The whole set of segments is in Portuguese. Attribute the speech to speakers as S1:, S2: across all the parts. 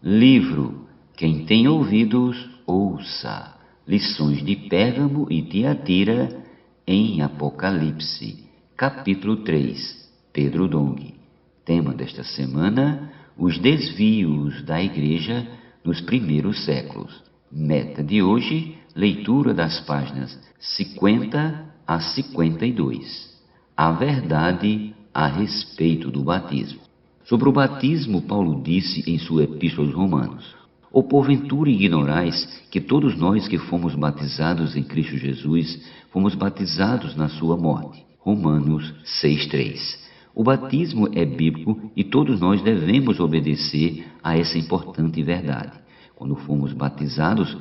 S1: Livro Quem tem ouvidos, ouça. Lições de Pérgamo e Tiatira em Apocalipse. Capítulo 3. Pedro Dong. Tema desta semana: os desvios da Igreja nos primeiros séculos. Meta de hoje: leitura das páginas 50 a 52. A verdade a respeito do batismo. Sobre o batismo, Paulo disse em sua epístola aos Romanos: ou porventura ignorais que todos nós que fomos batizados em Cristo Jesus, fomos batizados na sua morte. Romanos 6,3. O batismo é bíblico e todos nós devemos obedecer a essa importante verdade. Quando fomos batizados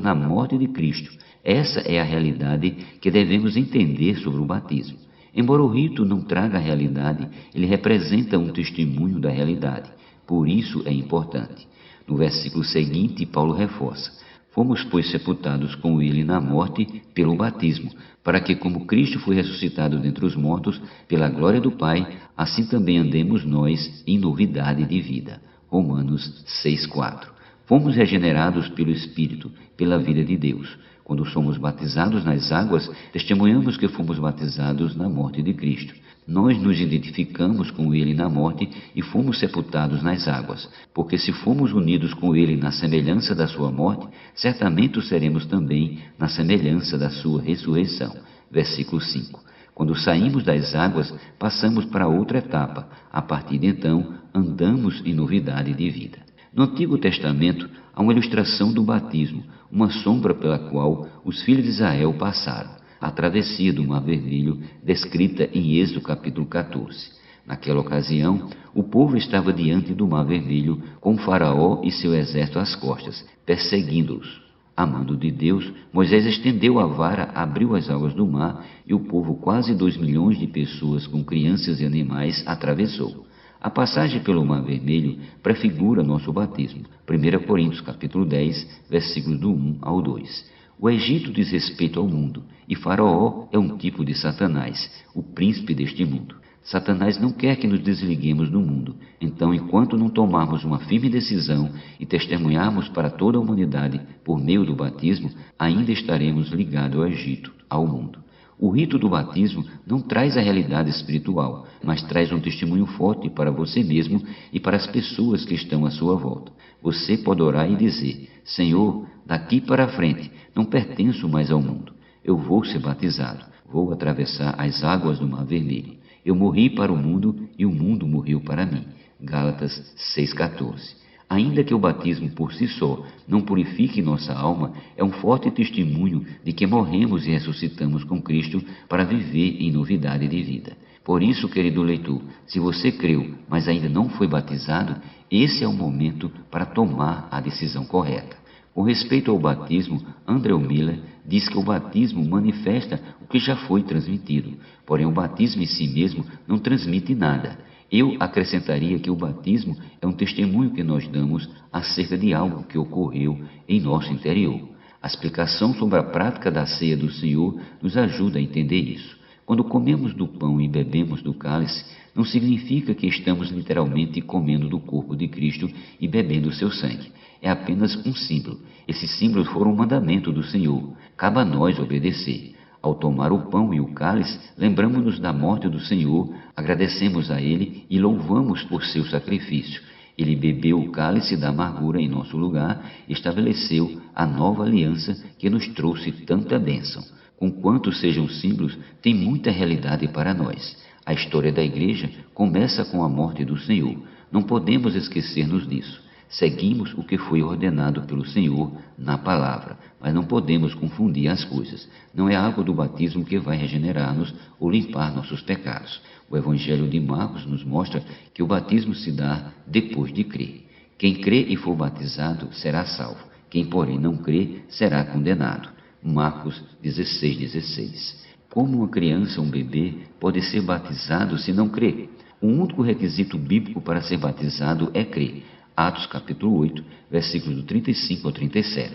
S1: na morte de Cristo. Essa é a realidade que devemos entender sobre o batismo. Embora o rito não traga a realidade, ele representa um testemunho da realidade. Por isso é importante. No versículo seguinte, Paulo reforça: fomos, pois, sepultados com ele na morte pelo batismo, para que, como Cristo foi ressuscitado dentre os mortos, pela glória do Pai, assim também andemos nós em novidade de vida. Romanos 6,4. Fomos regenerados pelo Espírito, pela vida de Deus. Quando somos batizados nas águas, testemunhamos que fomos batizados na morte de Cristo. Nós nos identificamos com Ele na morte e fomos sepultados nas águas, porque se fomos unidos com Ele na semelhança da sua morte, certamente o seremos também na semelhança da sua ressurreição. Versículo 5. Quando saímos das águas, passamos para outra etapa. A partir de então, andamos em novidade de vida. No Antigo Testamento, há uma ilustração do batismo, uma sombra pela qual os filhos de Israel passaram, a travessia do Mar Vermelho, descrita em Êxodo capítulo 14. Naquela ocasião, o povo estava diante do Mar Vermelho, com Faraó e seu exército às costas, perseguindo-os. A mando de Deus, Moisés estendeu a vara, abriu as águas do mar, e o povo, quase 2 milhões de pessoas, com crianças e animais, atravessou. A passagem pelo Mar Vermelho prefigura nosso batismo. 1 Coríntios capítulo 10, versículos do 1 ao 2. O Egito diz respeito ao mundo, e Faraó é um tipo de Satanás, o príncipe deste mundo. Satanás não quer que nos desliguemos do mundo. Então, enquanto não tomarmos uma firme decisão e testemunharmos para toda a humanidade por meio do batismo, ainda estaremos ligados ao Egito, ao mundo. O rito do batismo não traz a realidade espiritual, mas traz um testemunho forte para você mesmo e para as pessoas que estão à sua volta. Você pode orar e dizer: Senhor, daqui para frente não pertenço mais ao mundo. Eu vou ser batizado, vou atravessar as águas do Mar Vermelho. Eu morri para o mundo e o mundo morreu para mim. Gálatas 6,14. Ainda que o batismo por si só não purifique nossa alma, é um forte testemunho de que morremos e ressuscitamos com Cristo para viver em novidade de vida. Por isso, querido leitor, se você creu, mas ainda não foi batizado, esse é o momento para tomar a decisão correta. Com respeito ao batismo, Andrew Miller diz que o batismo manifesta o que já foi transmitido, porém o batismo em si mesmo não transmite nada. Eu acrescentaria que o batismo é um testemunho que nós damos acerca de algo que ocorreu em nosso interior. A explicação sobre a prática da ceia do Senhor nos ajuda a entender isso. Quando comemos do pão e bebemos do cálice, não significa que estamos literalmente comendo do corpo de Cristo e bebendo o seu sangue. É apenas um símbolo. Esses símbolos foram um mandamento do Senhor. Cabe a nós obedecer. Ao tomar o pão e o cálice, lembramos-nos da morte do Senhor, agradecemos a Ele e louvamos por seu sacrifício. Ele bebeu o cálice da amargura em nosso lugar e estabeleceu a nova aliança que nos trouxe tanta bênção. Conquanto sejam símbolos, tem muita realidade para nós. A história da Igreja começa com a morte do Senhor. Não podemos esquecer-nos disso. Seguimos o que foi ordenado pelo Senhor na palavra, mas não podemos confundir as coisas. Não é algo do batismo que vai regenerar-nos ou limpar nossos pecados. O Evangelho de Marcos nos mostra que o batismo se dá depois de crer. Quem crê e for batizado será salvo. Quem, porém, não crê será condenado. Marcos 16,16. Como uma criança ou um bebê pode ser batizado se não crê? O único requisito bíblico para ser batizado é crer. Atos capítulo 8, versículos do 35 ao 37.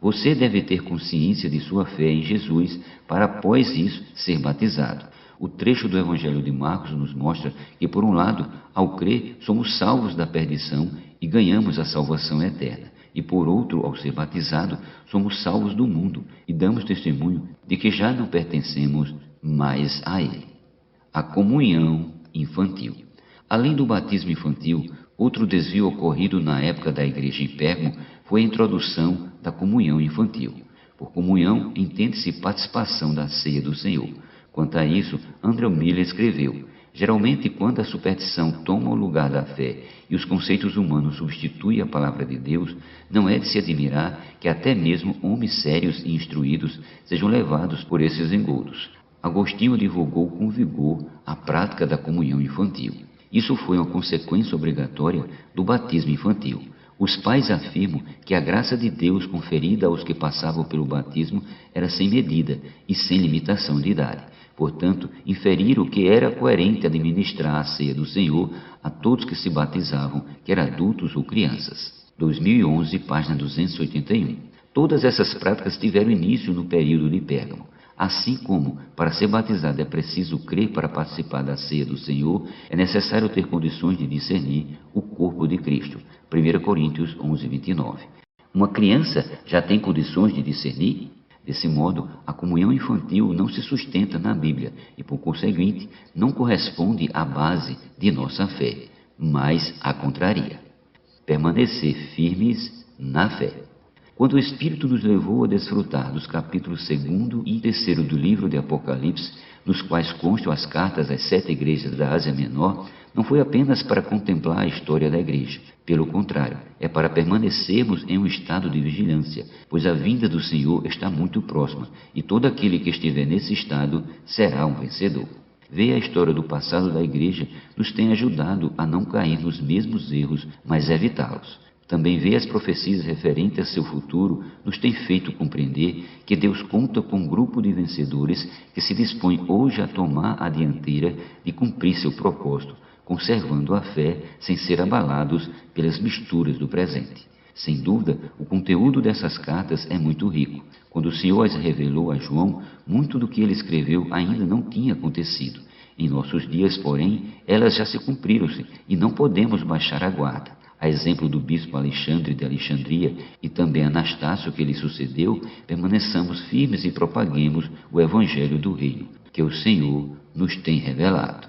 S1: Você deve ter consciência de sua fé em Jesus para, após isso, ser batizado. O trecho do Evangelho de Marcos nos mostra que, por um lado, ao crer, somos salvos da perdição e ganhamos a salvação eterna. E por outro, ao ser batizado, somos salvos do mundo e damos testemunho de que já não pertencemos mais a ele. A comunhão infantil. Além do batismo infantil, outro desvio ocorrido na época da igreja em Pérgamo foi a introdução da comunhão infantil. Por comunhão, entende-se participação da ceia do Senhor. Quanto a isso, Andrew Miller escreveu: geralmente, quando a superstição toma o lugar da fé e os conceitos humanos substituem a palavra de Deus, não é de se admirar que até mesmo homens sérios e instruídos sejam levados por esses engodos. Agostinho divulgou com vigor a prática da comunhão infantil. Isso foi uma consequência obrigatória do batismo infantil. Os pais afirmam que a graça de Deus conferida aos que passavam pelo batismo era sem medida e sem limitação de idade. Portanto, inferiram que era coerente administrar a ceia do Senhor a todos que se batizavam, quer adultos ou crianças. 2011, página 281. Todas essas práticas tiveram início no período de Pérgamo. Assim como, para ser batizado é preciso crer para participar da ceia do Senhor, é necessário ter condições de discernir o corpo de Cristo. 1 Coríntios 11, 29. Uma criança já tem condições de discernir? Desse modo, a comunhão infantil não se sustenta na Bíblia e, por conseguinte, não corresponde à base de nossa fé, mas a contraria. Permanecer firmes na fé. Quando o Espírito nos levou a desfrutar dos capítulos 2º e 3º do livro de Apocalipse, nos quais constam as cartas às 7 igrejas da Ásia Menor, não foi apenas para contemplar a história da igreja. Pelo contrário, é para permanecermos em um estado de vigilância, pois a vinda do Senhor está muito próxima, e todo aquele que estiver nesse estado será um vencedor. Ver a história do passado da igreja nos tem ajudado a não cair nos mesmos erros, mas evitá-los. Também ver as profecias referentes a seu futuro nos tem feito compreender que Deus conta com um grupo de vencedores que se dispõe hoje a tomar a dianteira de cumprir seu propósito, conservando a fé sem ser abalados pelas misturas do presente. Sem dúvida, o conteúdo dessas cartas é muito rico. Quando o Senhor as revelou a João, muito do que ele escreveu ainda não tinha acontecido. Em nossos dias, porém, elas já se cumpriram-se e não podemos baixar a guarda. A exemplo do bispo Alexandre de Alexandria e também Anastácio que lhe sucedeu, permaneçamos firmes e propaguemos o evangelho do reino, que o Senhor nos tem revelado.